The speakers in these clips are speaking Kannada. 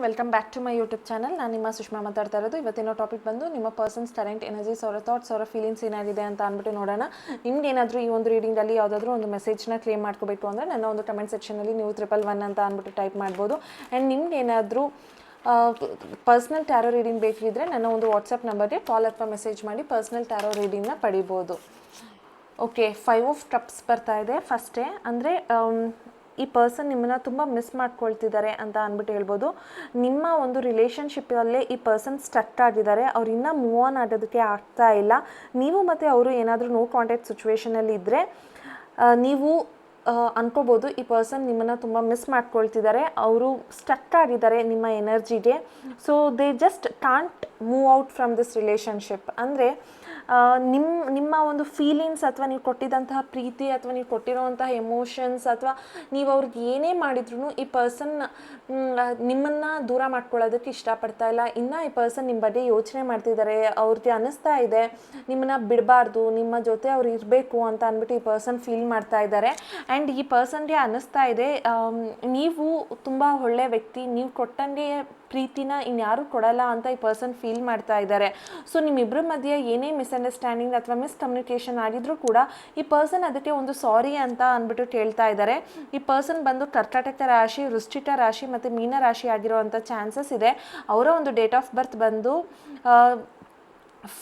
Welcome back to my YouTube channel. ನಾನು ನಿಮ್ಮ ಸುಷ್ಮಾ ಮಾತಾಡ್ತಾ ಇರೋದು. ಇವತ್ತಿನ ಟಾಪಿಕ್ ಬಂದು ನಿಮ್ಮ ಪರ್ಸನ್ಸ್ ಕರೆಂಟ್ ಎನರ್ಜೀಸ್, ಅವರ ಥಾಟ್ಸ್, ಅವರ ಫೀಲಿಂಗ್ಸ್ ಏನಾಗಿದೆ ಅಂತ ಅಂದ್ಬಿಟ್ಟು ನೋಡೋಣ. ನಿಮ್ಗೆ ಏನಾದರೂ ಈ ಒಂದು ರೀಡಿಂಗಲ್ಲಿ ಯಾವುದಾದ್ರೂ ಒಂದು ಮೆಸೇಜ್ನ ಕ್ಲೇಮ್ ಮಾಡ್ಕೋಬೇಕು ಅಂದರೆ ನನ್ನ ಒಂದು ಕಮೆಂಟ್ ಸೆಕ್ಷನಲ್ಲಿ ನೀವು 111 ಅಂತ ಅಂದ್ಬಿಟ್ಟು ಟೈಪ್ ಮಾಡ್ಬೋದು. ಆ್ಯಂಡ್ ನಿಮ್ಗೆ ಏನಾದರೂ ಪರ್ಸ್ನಲ್ ಟ್ಯಾರೋ ರೀಡಿಂಗ್ ಬೇಕಿದ್ರೆ ನನ್ನ ಒಂದು ವಾಟ್ಸಪ್ ನಂಬರ್ಗೆ ಕಾಲ್ ಅಥವಾ ಮೆಸೇಜ್ ಮಾಡಿ ಪರ್ಸ್ನಲ್ ಟ್ಯಾರೋ ರೀಡಿಂಗ್ನ ಪಡಿಬೋದು. ಓಕೆ, 5 ಆಫ್ ಕಪ್ಸ್ ಬರ್ತಾ ಇದೆ ಫಸ್ಟೇ. ಅಂದರೆ ಈ ಪರ್ಸನ್ ನಿಮ್ಮನ್ನು ತುಂಬ ಮಿಸ್ ಮಾಡ್ಕೊಳ್ತಿದ್ದಾರೆ ಅಂತ ಅಂದ್ಬಿಟ್ಟು ಹೇಳ್ಬೋದು. ನಿಮ್ಮ ಒಂದು ರಿಲೇಷನ್ಶಿಪ್ಪಲ್ಲೇ ಈ ಪರ್ಸನ್ ಸ್ಟಕ್ ಆಗಿದ್ದಾರೆ. ಅವ್ರು ಇನ್ನೂ ಮೂವ್ ಆನ್ ಆಗೋದಕ್ಕೆ ಆಗ್ತಾ ಇಲ್ಲ. ನೀವು ಮತ್ತು ಅವರು ಏನಾದರೂ ನೋ ಕಾಂಟ್ಯಾಕ್ಟ್ ಸಿಚುವೇಷನಲ್ಲಿ ಇದ್ದರೆ ನೀವು ಅನ್ಕೋಬೋದು ಈ ಪರ್ಸನ್ ನಿಮ್ಮನ್ನು ತುಂಬ ಮಿಸ್ ಮಾಡ್ಕೊಳ್ತಿದ್ದಾರೆ, ಅವರು ಸ್ಟಕ್ ಆಗಿದ್ದಾರೆ ನಿಮ್ಮ ಎನರ್ಜಿಗೆ. So they just can't move out from this relationship. ಅಂದರೆ ನಿಮ್ಮ ಒಂದು ಫೀಲಿಂಗ್ಸ್ ಅಥವಾ ನೀವು ಕೊಟ್ಟಿದ್ದಂತಹ ಪ್ರೀತಿ ಅಥವಾ ನೀವು ಕೊಟ್ಟಿರೋವಂತಹ ಎಮೋಷನ್ಸ್ ಅಥವಾ ನೀವು ಅವ್ರಿಗೆ ಏನೇ ಮಾಡಿದ್ರು ಈ ಪರ್ಸನ್ ನಿಮ್ಮನ್ನು ದೂರ ಮಾಡ್ಕೊಳ್ಳೋದಕ್ಕೆ ಇಷ್ಟಪಡ್ತಾ ಇಲ್ಲ. ಇನ್ನು ಈ ಪರ್ಸನ್ ನಿಮ್ಮ ಬಗ್ಗೆ ಯೋಚನೆ ಮಾಡ್ತಿದ್ದಾರೆ. ಅವ್ರಿಗೆ ಅನ್ನಿಸ್ತಾ ಇದೆ ನಿಮ್ಮನ್ನು ಬಿಡಬಾರ್ದು, ನಿಮ್ಮ ಜೊತೆ ಅವ್ರು ಇರಬೇಕು ಅಂತ ಅಂದ್ಬಿಟ್ಟು ಈ ಪರ್ಸನ್ ಫೀಲ್ ಮಾಡ್ತಾ ಇದ್ದಾರೆ. ಆ್ಯಂಡ್ ಈ ಪರ್ಸನ್ಗೆ ಅನ್ನಿಸ್ತಾ ಇದೆ ನೀವು ತುಂಬ ಒಳ್ಳೆಯ ವ್ಯಕ್ತಿ, ನೀವು ಕೊಟ್ಟಂಗೆ ಪ್ರೀತಿನ ಇನ್ಯಾರೂ ಕೊಡಲ್ಲ ಅಂತ ಈ ಪರ್ಸನ್ ಫೀಲ್ ಮಾಡ್ತಾ ಇದ್ದಾರೆ. ಸೊ ನಿಮ್ಮಿಬ್ಬರ ಮಧ್ಯೆ ಏನೇ ಮಿಸ್ಅಂಡರ್ಸ್ಟ್ಯಾಂಡಿಂಗ್ ಅಥವಾ ಮಿಸ್ಕಮ್ಯುನಿಕೇಷನ್ ಆಗಿದ್ರೂ ಕೂಡ ಈ ಪರ್ಸನ್ ಅದಕ್ಕೆ ಒಂದು ಸಾರಿ ಅಂತ ಅಂದ್ಬಿಟ್ಟು ಕೇಳ್ತಾ ಇದ್ದಾರೆ. ಈ ಪರ್ಸನ್ ಬಂದು ಕರ್ಕಾಟಕ ರಾಶಿ, ವೃಶ್ಚಿಕ ರಾಶಿ ಮತ್ತು ಮೀನ ರಾಶಿ ಆಗಿರೋವಂಥ ಚಾನ್ಸಸ್ ಇದೆ. ಅವರ ಒಂದು ಡೇಟ್ ಆಫ್ ಬರ್ತ್ ಬಂದು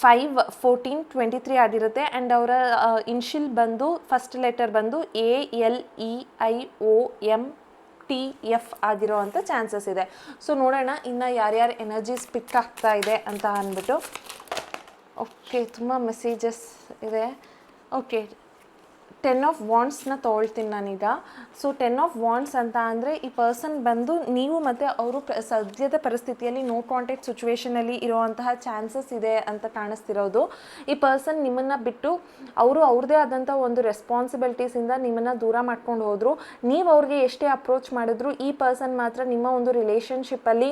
5/14/23 ಆಗಿರುತ್ತೆ. ಆ್ಯಂಡ್ ಅವರ ಇನ್ಷಿಯಲ್ ಬಂದು ಫಸ್ಟ್ ಲೆಟರ್ ಬಂದು ALEIOMTF ಆಗಿರೋ ಅಂಥ ಚಾನ್ಸಸ್ ಇದೆ. ಸೊ ನೋಡೋಣ ಇನ್ನು ಯಾರ್ಯಾರು ಎನರ್ಜೀಸ್ ಪಿಕ್ ಆಗ್ತಾ ಇದೆ ಅಂತ ಅಂದ್ಬಿಟ್ಟು. ಓಕೆ, ತುಂಬ ಮೆಸೇಜಸ್ ಇದೆ. ಓಕೆ, 10 ಆಫ್ ವಾಂಡ್ಸ್ನ ತೊಗೊಳ್ತೀನಿ ನಾನೀಗ. ಸೊ 10 ಆಫ್ ವಾಂಡ್ಸ್ ಅಂತ ಅಂದರೆ ಈ ಪರ್ಸನ್ ಬಂದು ನೀವು ಮತ್ತು ಅವರು ಸದ್ಯದ ಪರಿಸ್ಥಿತಿಯಲ್ಲಿ ನೋ ಕಾಂಟ್ಯಾಕ್ಟ್ ಸಿಚುವೇಷನಲ್ಲಿ ಇರೋವಂತಹ ಚಾನ್ಸಸ್ ಇದೆ ಅಂತ ಕಾಣಿಸ್ತಿರೋದು. ಈ ಪರ್ಸನ್ ನಿಮ್ಮನ್ನು ಬಿಟ್ಟು ಅವರು ಅವ್ರದ್ದೇ ಆದಂಥ ಒಂದು ರೆಸ್ಪಾನ್ಸಿಬಿಲಿಟೀಸಿಂದ ನಿಮ್ಮನ್ನು ದೂರ ಮಾಡ್ಕೊಂಡು ಹೋದರು. ನೀವು ಅವ್ರಿಗೆ ಎಷ್ಟೇ ಅಪ್ರೋಚ್ ಮಾಡಿದ್ರು ಈ ಪರ್ಸನ್ ಮಾತ್ರ ನಿಮ್ಮ ಒಂದು ರಿಲೇಷನ್ಶಿಪ್ಪಲ್ಲಿ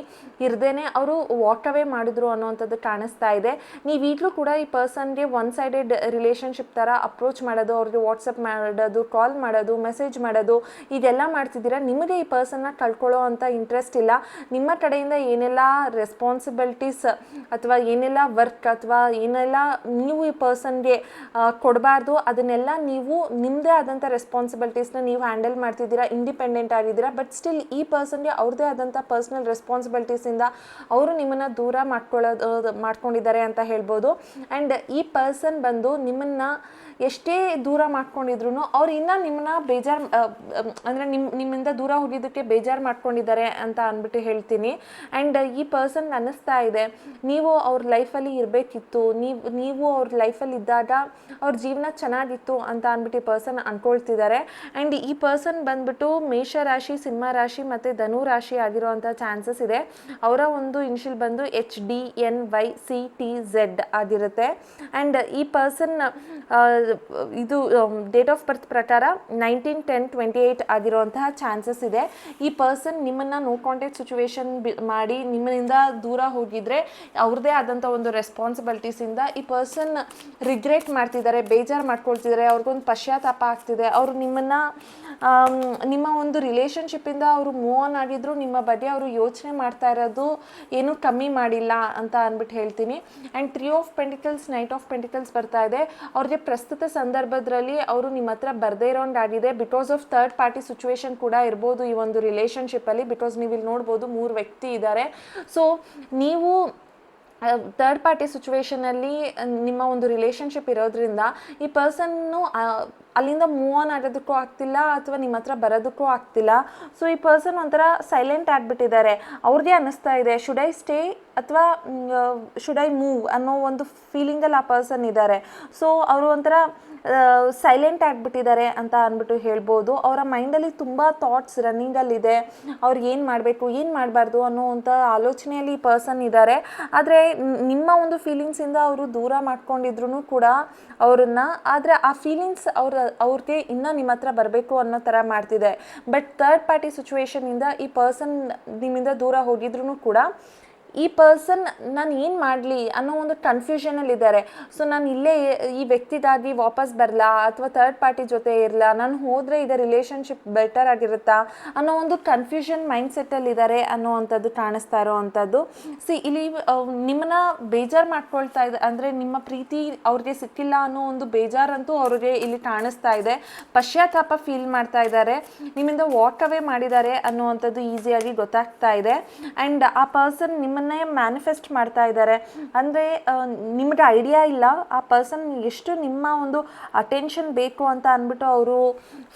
ಇರದೇನೆ ಅವರು ವಾಕ್ ಅವೇ ಮಾಡಿದ್ರು ಅನ್ನೋವಂಥದ್ದು ಕಾಣಿಸ್ತಾ ಇದೆ. ನೀವು ಈಗಲೂ ಕೂಡ ಈ ಪರ್ಸನ್ಗೆ ಒನ್ ಸೈಡೆಡ್ ರಿಲೇಷನ್ಶಿಪ್ ಥರ ಅಪ್ರೋಚ್ ಮಾಡೋದು, ಅವ್ರಿಗೆ ವಾಟ್ಸಪ್ ಮಾಡೋದು, ಕಾಲ್ ಮಾಡೋದು, ಮೆಸೇಜ್ ಮಾಡೋದು, ಇದೆಲ್ಲ ಮಾಡ್ತಿದ್ದೀರಾ. ನಿಮಗೆ ಈ ಪರ್ಸನ್ನ ಕಳ್ಕೊಳ್ಳೋ ಅಂಥ ಇಂಟ್ರೆಸ್ಟ್ ಇಲ್ಲ. ನಿಮ್ಮ ಕಡೆಯಿಂದ ಏನೆಲ್ಲ ರೆಸ್ಪಾನ್ಸಿಬಿಲಿಟೀಸ್ ಅಥವಾ ಏನೆಲ್ಲ ವರ್ಕ್ ಅಥವಾ ಏನೆಲ್ಲ ನೀವು ಈ ಪರ್ಸನ್ಗೆ ಕೊಡಬಾರ್ದು ಅದನ್ನೆಲ್ಲ ನೀವು ನಿಮ್ಮದೇ ಆದಂಥ ರೆಸ್ಪಾನ್ಸಿಬಿಲಿಟೀಸ್ನ ನೀವು ಹ್ಯಾಂಡಲ್ ಮಾಡ್ತಿದ್ದೀರಾ, ಇಂಡಿಪೆಂಡೆಂಟ್ ಆಗಿದ್ದೀರಾ. ಬಟ್ ಸ್ಟಿಲ್ ಈ ಪರ್ಸನ್ಗೆ ಅವ್ರದ್ದೇ ಆದಂಥ ಪರ್ಸ್ನಲ್ ರೆಸ್ಪಾನ್ಸಿಬಿಲಿಟೀಸಿಂದ ಅವರು ನಿಮ್ಮನ್ನು ದೂರ ಮಾಡ್ಕೊಂಡಿದ್ದಾರೆ ಅಂತ ಹೇಳ್ಬೋದು. ಆ್ಯಂಡ್ ಈ ಪರ್ಸನ್ ಬಂದು ನಿಮ್ಮನ್ನು ಎಷ್ಟೇ ದೂರ ಮಾಡ್ಕೊಂಡಿದ್ರು ಅವ್ರು ಇನ್ನೂ ನಿಮ್ಮನ್ನ ಬೇಜಾರು ಅಂದರೆ ನಿಮ್ಮಿಂದ ದೂರ ಹೋಗಿದ್ದಕ್ಕೆ ಬೇಜಾರು ಮಾಡ್ಕೊಂಡಿದ್ದಾರೆ ಅಂತ ಅಂದ್ಬಿಟ್ಟು ಹೇಳ್ತೀನಿ. ಆ್ಯಂಡ್ ಈ ಪರ್ಸನ್ಗೆ ಅನ್ನಿಸ್ತಾ ಇದೆ ನೀವು ಅವ್ರ ಲೈಫಲ್ಲಿ ಇರಬೇಕಿತ್ತು, ನೀವು ಅವ್ರ ಲೈಫಲ್ಲಿ ಇದ್ದಾಗ ಅವ್ರ ಜೀವನ ಚೆನ್ನಾಗಿತ್ತು ಅಂತ ಅಂದ್ಬಿಟ್ಟು ಈ ಪರ್ಸನ್ ಅಂದ್ಕೊಳ್ತಿದ್ದಾರೆ. ಆ್ಯಂಡ್ ಈ ಪರ್ಸನ್ ಬಂದ್ಬಿಟ್ಟು ಮೇಷರಾಶಿ, ಸಿಂಹ ರಾಶಿ ಮತ್ತು ಧನು ರಾಶಿ ಆಗಿರೋವಂಥ ಚಾನ್ಸಸ್ ಇದೆ. ಅವರ ಒಂದು ಇನಿಷಿಯಲ್ ಬಂದು HDNYCTZ ಆಗಿರುತ್ತೆ. ಆ್ಯಂಡ್ ಈ ಪರ್ಸನ್ ಇದು ಡೇಟ್ ಆಫ್ ಬರ್ತ್ ಪ್ರಕಾರ 19/10/28 ಆಗಿರುವಂತಹ ಚಾನ್ಸಸ್ ಇದೆ. ಈ ಪರ್ಸನ್ ನಿಮ್ಮನ್ನು ನೋ ಕಾಂಟ್ಯಾಕ್ಟ್ ಸಿಚುವೇಶನ್ ಮಾಡಿ ನಿಮ್ಮಿಂದ ದೂರ ಹೋಗಿದ್ರೆ ಅವ್ರದ್ದೇ ಆದಂಥ ಒಂದು ರೆಸ್ಪಾನ್ಸಿಬಿಲಿಟೀಸಿಂದ ಈ ಪರ್ಸನ್ ರಿಗ್ರೆಟ್ ಮಾಡ್ತಿದ್ದಾರೆ, ಬೇಜಾರು ಮಾಡ್ಕೊಳ್ತಿದ್ದಾರೆ, ಅವ್ರಿಗೊಂದು ಪಶ್ಚಾತ್ತಾಪ ಆಗ್ತಿದೆ. ಅವರು ನಿಮ್ಮ ಒಂದು ರಿಲೇಷನ್ಶಿಪ್ಪಿಂದ ಅವರು ಮೂವ್ ಆನ್ ಆಗಿದ್ರು ನಿಮ್ಮ ಬಗ್ಗೆ ಅವರು ಯೋಚನೆ ಮಾಡ್ತಾ ಇರೋದು ಏನೂ ಕಮ್ಮಿ ಮಾಡಿಲ್ಲ ಅಂತ ಅಂದ್ಬಿಟ್ಟು ಹೇಳ್ತೀನಿ. And 3 of pentacles, knight of pentacles ಬರ್ತಾ ಇದೆ. ಅವ್ರಿಗೆ ಪ್ರಸ್ತುತ ಸಂದರ್ಭದಲ್ಲಿ ಅವರು ನಿಮ್ಮ ಹತ್ರ ಬರದೇ ಇರೋಂಗಾಗಿದೆ. Because of third party situation ಕೂಡ ಇರ್ಬೋದು ಈ ಒಂದು ರಿಲೇಷನ್ಶಿಪ್ಪಲ್ಲಿ. ಬಿಕಾಸ್ ನೀವು ಇಲ್ಲಿ ನೋಡ್ಬೋದು 3 ವ್ಯಕ್ತಿ ಇದ್ದಾರೆ. ಸೊ ನೀವು ಥರ್ಡ್ ಪಾರ್ಟಿ ಸಿಚುವೇಷನಲ್ಲಿ ನಿಮ್ಮ ಒಂದು ರಿಲೇಷನ್ಶಿಪ್ ಇರೋದ್ರಿಂದ ಈ ಪರ್ಸನ್ನು ಅಲ್ಲಿಂದ ಮೂವ್ ಆನ್ ಆಗೋದಕ್ಕೂ ಆಗ್ತಿಲ್ಲ ಅಥವಾ ನಿಮ್ಮ ಹತ್ರ ಬರೋದಕ್ಕೂ ಆಗ್ತಿಲ್ಲ. ಸೊ ಈ ಪರ್ಸನ್ ಒಂಥರ ಸೈಲೆಂಟ್ ಆಗಿಬಿಟ್ಟಿದ್ದಾರೆ. ಅವ್ರಿಗೆ ಅನ್ನಿಸ್ತಾ ಇದೆ ಶುಡ್ ಐ ಸ್ಟೇ ಅಥವಾ ಶುಡ್ ಐ ಮೂವ್ ಅನ್ನೋ ಒಂದು ಫೀಲಿಂಗಲ್ಲಿ ಆ ಪರ್ಸನ್ ಇದ್ದಾರೆ. ಸೊ ಅವರು ಒಂಥರ ಸೈಲೆಂಟ್ ಆಗಿಬಿಟ್ಟಿದ್ದಾರೆ ಅಂತ ಅಂದ್ಬಿಟ್ಟು ಹೇಳ್ಬೋದು. ಅವರ ಮೈಂಡಲ್ಲಿ ತುಂಬ ಥಾಟ್ಸ್ ರನ್ನಿಂಗಲ್ಲಿದೆ. ಅವ್ರಿಗೆ ಏನು ಮಾಡಬೇಕು, ಏನು ಮಾಡಬಾರ್ದು ಅನ್ನೋವಂಥ ಆಲೋಚನೆಯಲ್ಲಿ ಈ ಪರ್ಸನ್ ಇದ್ದಾರೆ. ಆದರೆ ನಿಮ್ಮ ಒಂದು ಫೀಲಿಂಗ್ಸಿಂದ ಅವರು ದೂರ ಮಾಡ್ಕೊಂಡಿದ್ರು ಕೂಡ ಅವ್ರನ್ನ, ಆದರೆ ಆ ಫೀಲಿಂಗ್ಸ್ ಅವ್ರಿಗೆ ಇನ್ನೂ ನಿಮ್ಮ ಹತ್ರ ಬರಬೇಕು ಅನ್ನೋ ಥರ ಮಾಡ್ತಿದೆ. ಬಟ್ ಥರ್ಡ್ ಪಾರ್ಟಿ ಸಿಚುವೇಷನಿಂದ ಈ ಪರ್ಸನ್ ನಿಮ್ಮಿಂದ ದೂರ ಹೋಗಿದ್ರು ಕೂಡ ಈ ಪರ್ಸನ್ ನಾನು ಏನು ಮಾಡಲಿ ಅನ್ನೋ ಒಂದು ಕನ್ಫ್ಯೂಷನಲ್ಲಿದ್ದಾರೆ. ಸೊ ನಾನು ಇಲ್ಲೇ ಈ ವ್ಯಕ್ತಿಗಾಗಿ ವಾಪಸ್ ಬರಲಾ ಅಥವಾ ಥರ್ಡ್ ಪಾರ್ಟಿ ಜೊತೆ ಇರಲಾ, ನಾನು ಹೋದರೆ ಈಗ ರಿಲೇಷನ್ಶಿಪ್ ಬೆಟರ್ ಆಗಿರುತ್ತಾ ಅನ್ನೋ ಒಂದು ಕನ್ಫ್ಯೂಷನ್ ಮೈಂಡ್ಸೆಟ್ಟಲ್ಲಿದ್ದಾರೆ ಅನ್ನೋವಂಥದ್ದು ಕಾಣಿಸ್ತಾ ಇರೋ ಅಂಥದ್ದು. ಇಲ್ಲಿ ನಿಮ್ಮನ್ನ ಬೇಜಾರು ಮಾಡ್ಕೊಳ್ತಾ ಇದೆ, ಅಂದರೆ ನಿಮ್ಮ ಪ್ರೀತಿ ಅವ್ರಿಗೆ ಸಿಕ್ಕಿಲ್ಲ ಅನ್ನೋ ಒಂದು ಬೇಜಾರಂತೂ ಅವ್ರಿಗೆ ಇಲ್ಲಿ ಕಾಣಿಸ್ತಾ ಇದೆ. ಪಶ್ಚಾತ್ತಾಪ ಫೀಲ್ ಮಾಡ್ತಾ ಇದ್ದಾರೆ, ನಿಮ್ಮಿಂದ ವಾಕ್ ಅವೇ ಮಾಡಿದ್ದಾರೆ ಅನ್ನುವಂಥದ್ದು ಈಸಿಯಾಗಿ ಗೊತ್ತಾಗ್ತಾ ಇದೆ. ಆ್ಯಂಡ್ ಆ ಪರ್ಸನ್ ನಿಮ್ಮನ್ನೇ ಮ್ಯಾನಿಫೆಸ್ಟ್ ಮಾಡ್ತಾ ಇದ್ದಾರೆ. ಅಂದರೆ ನಿಮಗೆ ಐಡಿಯಾ ಇಲ್ಲ ಆ ಪರ್ಸನ್ ಎಷ್ಟು ನಿಮ್ಮ ಒಂದು ಅಟೆನ್ಷನ್ ಬೇಕು ಅಂತ ಅಂದ್ಬಿಟ್ಟು ಅವರು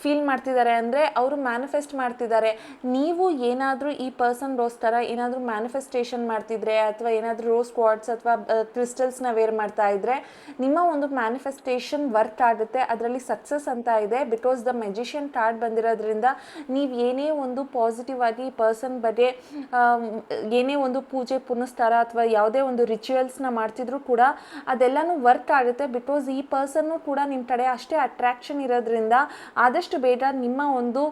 ಫೀಲ್ ಮಾಡ್ತಿದ್ದಾರೆ. ಅಂದರೆ ಅವರು ಮ್ಯಾನಿಫೆಸ್ಟ್ ಮಾಡ್ತಿದ್ದಾರೆ. ನೀವು ಏನಾದರೂ ಈ ಪರ್ಸನ್ಗೋಸ್ಕರ ಏನಾದರೂ ಮ್ಯಾನಿಫೆಸ್ಟೇಷನ್ ಮಾಡ್ತಿದ್ರೆ ಅಥವಾ ಏನಾದರೂ ರೋಸ್ ಕ್ವಾರ್ಟ್ಸ್ ಅಥವಾ ಕ್ರಿಸ್ಟಲ್ಸ್ನ ವೇರ್ ಮಾಡ್ತಾ ಇದ್ರೆ ನಿಮ್ಮ ಒಂದು ಮ್ಯಾನಿಫೆಸ್ಟೇಷನ್ ವರ್ಕ್ ಆಗುತ್ತೆ, ಅದರಲ್ಲಿ ಸಕ್ಸಸ್ ಅಂತ ಇದೆ. ಬಿಕಾಸ್ ದ ಮೆಜಿಷಿಯನ್ ಕಾರ್ಡ್ ಬಂದಿರೋದ್ರಿಂದ ನೀವು ಏನೇ ಒಂದು ಪಾಸಿಟಿವ್ ಆಗಿ ಈ ಪರ್ಸನ್ ಬಗ್ಗೆ ಏನೇ ಒಂದು ಪೂಜೆ ಪುನಸ್ಕಾರ ಅಥವಾ ಯಾವುದೇ ಒಂದು ರಿಚುವಲ್ಸ್ನ ಮಾಡ್ತಿದ್ರು ಕೂಡ ಅದೆಲ್ಲನೂ ವರ್ಕ್ ಆಗುತ್ತೆ. ಬಿಕಾಸ್ ಈ ಪರ್ಸನ್ನು ಕೂಡ ನಿಮ್ಮ ಕಡೆ ಅಷ್ಟೇ ಅಟ್ರಾಕ್ಷನ್ ಇರೋದ್ರಿಂದ ಆದಷ್ಟು ಬೇಗ ನಿಮ್ಮ ಒಂದು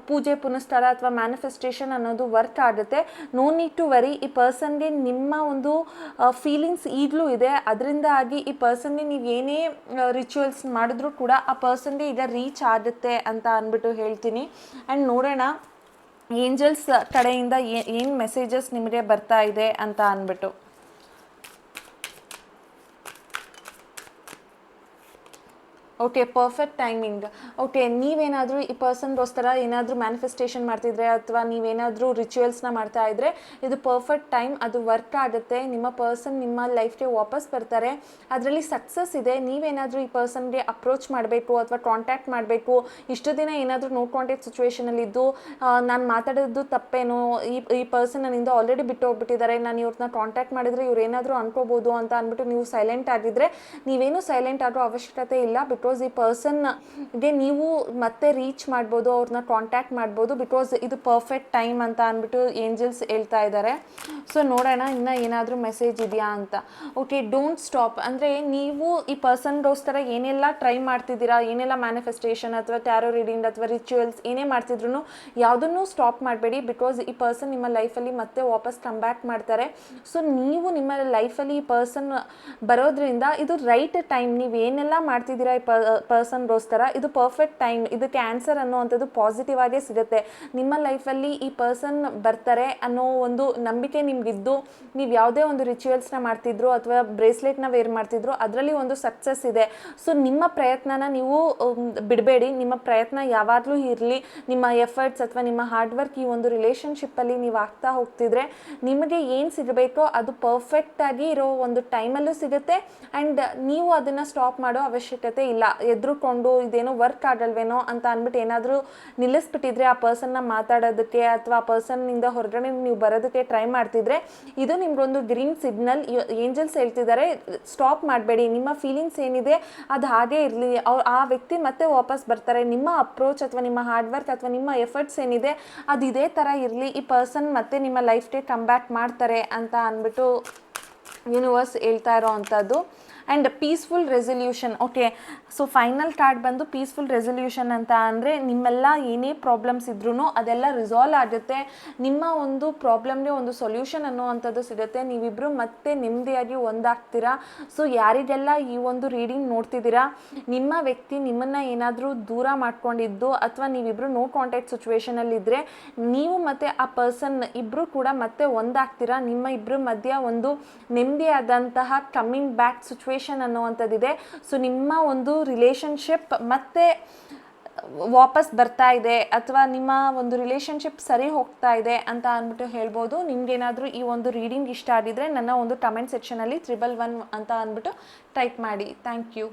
ಪೂಜೆ ಪುನಸ್ಕಾರ ಅಥವಾ ಮ್ಯಾನಿಫೆಸ್ಟೇಷನ್ ಅನ್ನೋದು ವರ್ಕ್ ಆಗುತ್ತೆ. No need to worry. ಈ ಪರ್ಸನ್ಗೆ ನಿಮ್ಮ ಒಂದು ಫೀಲಿಂಗ್ಸ್ ಈಗಲೂ ಇದೆ, ಅದರಿಂದಾಗಿ ಈ ಪರ್ಸನ್ಗೆ ನೀವು ಏನೇ ರಿಚುವಲ್ಸ್ ಮಾಡಿದ್ರೂ ಕೂಡ ಆ ಪರ್ಸನ್ಗೆ ಈಗ ರೀಚ್ ಆಗುತ್ತೆ ಅಂತ ಅಂದ್ಬಿಟ್ಟು ಹೇಳ್ತೀನಿ. ಆ್ಯಂಡ್ ನೋಡೋಣ ಏಂಜಲ್ಸ್ ಕಡೆಯಿಂದ ಏನು ಮೆಸೇಜಸ್ ನಿಮಗೆ ಬರ್ತಾ ಇದೆ ಅಂತ ಅಂದ್ಬಿಟ್ಟು. Okay, perfect timing. ಓಕೆ, ನೀವೇನಾದರೂ ಈ ಪರ್ಸನ್ಗೋಸ್ಕರ ಏನಾದರೂ ಮ್ಯಾನಿಫೆಸ್ಟೇಷನ್ ಮಾಡ್ತಿದ್ರೆ ಅಥವಾ ನೀವೇನಾದರೂ ರಿಚುವಲ್ಸ್ನ ಮಾಡ್ತಾ ಇದ್ದರೆ ಇದು ಪರ್ಫೆಕ್ಟ್ ಟೈಮ್, ಅದು ವರ್ಕ್ ಆಗುತ್ತೆ. ನಿಮ್ಮ ಪರ್ಸನ್ ನಿಮ್ಮ ಲೈಫ್ಗೆ ವಾಪಸ್ ಬರ್ತಾರೆ, ಅದರಲ್ಲಿ ಸಕ್ಸಸ್ ಇದೆ. ನೀವೇನಾದರೂ ಈ ಪರ್ಸನ್ಗೆ ಅಪ್ರೋಚ್ ಮಾಡಬೇಕು ಅಥವಾ ಕಾಂಟ್ಯಾಕ್ಟ್ ಮಾಡಬೇಕು, ಇಷ್ಟು ದಿನ ಏನಾದರೂ ನೋ ಕಾಂಟ್ಯಾಕ್ಟ್ ಸಿಚುವೇಷನಲ್ಲಿದ್ದು ನಾನು ಮಾತಾಡೋದು ತಪ್ಪೇನೋ, ಈ ಪರ್ಸನ್ ನನ್ನಿಂದ ಆಲ್ರೆಡಿ ಬಿಟ್ಟು ಹೋಗ್ಬಿಟ್ಟಿದ್ದಾರೆ, ನಾನು ಇವ್ರನ್ನ ಕಾಂಟ್ಯಾಕ್ಟ್ ಮಾಡಿದರೆ ಇವ್ರು ಏನಾದರೂ ಅನ್ಕೋಬೋದು ಅಂತ ಅಂದ್ಬಿಟ್ಟು ನೀವು ಸೈಲೆಂಟ್ ಆಗಿದ್ದರೆ ನೀವೇನು ಸೈಲೆಂಟ್ ಆಗೋ ಅವಶ್ಯಕತೆ ಇಲ್ಲ. ಬಿಕಾಸ್ ಈ ಪರ್ಸನ್ಗೆ ನೀವು ಮತ್ತೆ ರೀಚ್ ಮಾಡ್ಬೋದು, ಅವ್ರನ್ನ ಕಾಂಟ್ಯಾಕ್ಟ್ ಮಾಡ್ಬೋದು. ಬಿಕಾಸ್ ಇದು ಪರ್ಫೆಕ್ಟ್ ಟೈಮ್ ಅಂತ ಅಂದ್ಬಿಟ್ಟು ಏಂಜಲ್ಸ್ ಹೇಳ್ತಾ ಇದ್ದಾರೆ. ಸೊ ನೋಡೋಣ ಇನ್ನೂ ಏನಾದರೂ ಮೆಸೇಜ್ ಇದೆಯಾ ಅಂತ. Okay, don't stop. ಅಂದರೆ ನೀವು ಈ ಪರ್ಸನ್ಗೋಸ್ಕರ ಏನೆಲ್ಲ ಟ್ರೈ ಮಾಡ್ತಿದ್ದೀರಾ, ಏನೆಲ್ಲ ಮ್ಯಾನಿಫೆಸ್ಟೇಷನ್ ಅಥವಾ ಟ್ಯಾರೋ ರೀಡಿಂಗ್ ಅಥವಾ ರಿಚುವಲ್ಸ್ ಏನೇ ಮಾಡ್ತಿದ್ರು ಯಾವುದನ್ನು ಸ್ಟಾಪ್ ಮಾಡಬೇಡಿ. ಬಿಕಾಸ್ ಈ ಪರ್ಸನ್ ನಿಮ್ಮ ಲೈಫಲ್ಲಿ ಮತ್ತೆ ವಾಪಸ್ ಕಮ್ ಬ್ಯಾಕ್ ಮಾಡ್ತಾರೆ. ಸೊ ನೀವು ನಿಮ್ಮ ಲೈಫಲ್ಲಿ ಈ ಪರ್ಸನ್ ಬರೋದ್ರಿಂದ ಇದು ರೈಟ್ ಟೈಮ್. ನೀವು ಏನೆಲ್ಲ ಮಾಡ್ತಿದ್ದೀರಾ ಈ ಪರ್ಸನ್ಗೋಸ್ಕರ ಇದು ಪರ್ಫೆಕ್ಟ್ ಟೈಮ್. ಇದಕ್ಕೆ ಆನ್ಸರ್ ಅನ್ನೋವಂಥದ್ದು ಪಾಸಿಟಿವ್ ಆಗೇ ಸಿಗುತ್ತೆ. ನಿಮ್ಮ ಲೈಫಲ್ಲಿ ಈ ಪರ್ಸನ್ ಬರ್ತಾರೆ ಅನ್ನೋ ಒಂದು ನಂಬಿಕೆ ನಿಮಗಿದ್ದು ನೀವು ಯಾವುದೇ ಒಂದು ರಿಚುವಲ್ಸ್ನ ಮಾಡ್ತಿದ್ರು ಅಥವಾ ಬ್ರೇಸ್ಲೆಟ್ನ ವೇರ್ ಮಾಡ್ತಿದ್ರು ಅದರಲ್ಲಿ ಒಂದು ಸಕ್ಸಸ್ ಇದೆ. ಸೊ ನಿಮ್ಮ ಪ್ರಯತ್ನನ ನೀವು ಬಿಡಬೇಡಿ. ನಿಮ್ಮ ಪ್ರಯತ್ನ ಯಾವಾಗಲೂ ಇರಲಿ. ನಿಮ್ಮ ಎಫರ್ಟ್ಸ್ ಅಥವಾ ನಿಮ್ಮ ಹಾರ್ಡ್ ವರ್ಕ್ ಈ ಒಂದು ರಿಲೇಷನ್ಶಿಪ್ಪಲ್ಲಿ ನೀವು ಆಗ್ತಾ ಹೋಗ್ತಿದ್ರೆ ನಿಮಗೆ ಏನು ಸಿಗಬೇಕೋ ಅದು ಪರ್ಫೆಕ್ಟಾಗಿ ಇರೋ ಒಂದು ಟೈಮಲ್ಲೂ ಸಿಗುತ್ತೆ. ಆ್ಯಂಡ್ ನೀವು ಅದನ್ನು ಸ್ಟಾಪ್ ಮಾಡೋ ಅವಶ್ಯಕತೆ ಇಲ್ಲ. ಎದುರುಕೊಂಡು ಇದೇನೋ ವರ್ಕ್ ಆಗಲ್ವೇನೋ ಅಂತ ಅಂದ್ಬಿಟ್ಟು ಏನಾದರೂ ನಿಲ್ಲಿಸ್ಬಿಟ್ಟಿದ್ರೆ ಆ ಪರ್ಸನ್ನ ಮಾತಾಡೋದಕ್ಕೆ ಅಥವಾ ಆ ಪರ್ಸನ್ನಿಂದ ಹೊರಗಡೆ ನೀವು ಬರೋದಕ್ಕೆ ಟ್ರೈ ಮಾಡ್ತಿದ್ರೆ ಇದು ನಿಮ್ಗೊಂದು ಗ್ರೀನ್ ಸಿಗ್ನಲ್. ಏಂಜಲ್ಸ್ ಹೇಳ್ತಿದ್ದಾರೆ ಸ್ಟಾಪ್ ಮಾಡಬೇಡಿ. ನಿಮ್ಮ ಫೀಲಿಂಗ್ಸ್ ಏನಿದೆ ಅದು ಹಾಗೇ ಇರಲಿ. ಆ ವ್ಯಕ್ತಿ ಮತ್ತೆ ವಾಪಸ್ ಬರ್ತಾರೆ. ನಿಮ್ಮ ಅಪ್ರೋಚ್ ಅಥವಾ ನಿಮ್ಮ ಹಾರ್ಡ್ ವರ್ಕ್ ಅಥವಾ ನಿಮ್ಮ ಎಫರ್ಟ್ಸ್ ಏನಿದೆ ಅದು ಇದೇ ಥರ ಇರಲಿ. ಈ ಪರ್ಸನ್ ಮತ್ತೆ ನಿಮ್ಮ ಲೈಫ್ಗೆ ಕಮ್ ಬ್ಯಾಕ್ ಮಾಡ್ತಾರೆ ಅಂತ ಅಂದ್ಬಿಟ್ಟು ಯೂನಿವರ್ಸ್ ಹೇಳ್ತಾ ಇರೋ ಅಂಥದ್ದು. And peaceful resolution. Okay, so final card ಬಂದು ಪೀಸ್ಫುಲ್ ರೆಸಲ್ಯೂಷನ್ ಅಂತ ಅಂದರೆ ನಿಮ್ಮೆಲ್ಲ ಏನೇ ಪ್ರಾಬ್ಲಮ್ಸ್ ಇದ್ರೂ ಅದೆಲ್ಲ ರಿಸಾಲ್ವ್ ಆಗುತ್ತೆ. ನಿಮ್ಮ ಒಂದು ಪ್ರಾಬ್ಲಮ್ಗೆ ಒಂದು ಸೊಲ್ಯೂಷನ್ ಅನ್ನೋವಂಥದ್ದು ಸಿಗುತ್ತೆ. ನೀವಿಬ್ಬರು ಮತ್ತೆ ನೆಮ್ಮದಿಯಾಗಿ ಒಂದಾಗ್ತೀರಾ. ಸೊ ಯಾರಿಗೆಲ್ಲ ಈ ಒಂದು ರೀಡಿಂಗ್ ನೋಡ್ತಿದ್ದೀರಾ, ನಿಮ್ಮ ವ್ಯಕ್ತಿ ನಿಮ್ಮನ್ನು ಏನಾದರೂ ದೂರ ಮಾಡ್ಕೊಂಡಿದ್ದು ಅಥವಾ ನೀವಿಬ್ಬರು ನೋ ಕಾಂಟ್ಯಾಕ್ಟ್ ಸಿಚುವೇಷನಲ್ಲಿದ್ದರೆ ನೀವು ಮತ್ತು ಆ ಪರ್ಸನ್ ಇಬ್ಬರು ಕೂಡ ಮತ್ತೆ ಒಂದಾಗ್ತೀರಾ. ನಿಮ್ಮ ಇಬ್ಬರ ಮಧ್ಯ ಒಂದು ನೆಮ್ಮದಿಯಾದಂತಹ ಕಮ್ಮಿಂಗ್ ಬ್ಯಾಕ್ ಸಿಚುವೇಷನ್ ಅನ್ನುವಂಥದ್ದಿದೆ. ಸೊ ನಿಮ್ಮ ಒಂದು ರಿಲೇಷನ್ಶಿಪ್ ಮತ್ತೆ ವಾಪಸ್ ಬರ್ತಾ ಇದೆ ಅಥವಾ ನಿಮ್ಮ ಒಂದು ರಿಲೇಷನ್ಶಿಪ್ ಸರಿ ಹೋಗ್ತಾ ಇದೆ ಅಂತ ಅಂದ್ಬಿಟ್ಟು ಹೇಳ್ಬೋದು. ನಿಮ್ಗೇನಾದರೂ ಈ ಒಂದು ರೀಡಿಂಗ್ ಇಷ್ಟ ಆಗಿದ್ರೆ ನನ್ನ ಒಂದು ಕಮೆಂಟ್ ಸೆಕ್ಷನಲ್ಲಿ 111 ಅಂತ ಅಂದ್ಬಿಟ್ಟು ಟೈಪ್ ಮಾಡಿ. Thank you.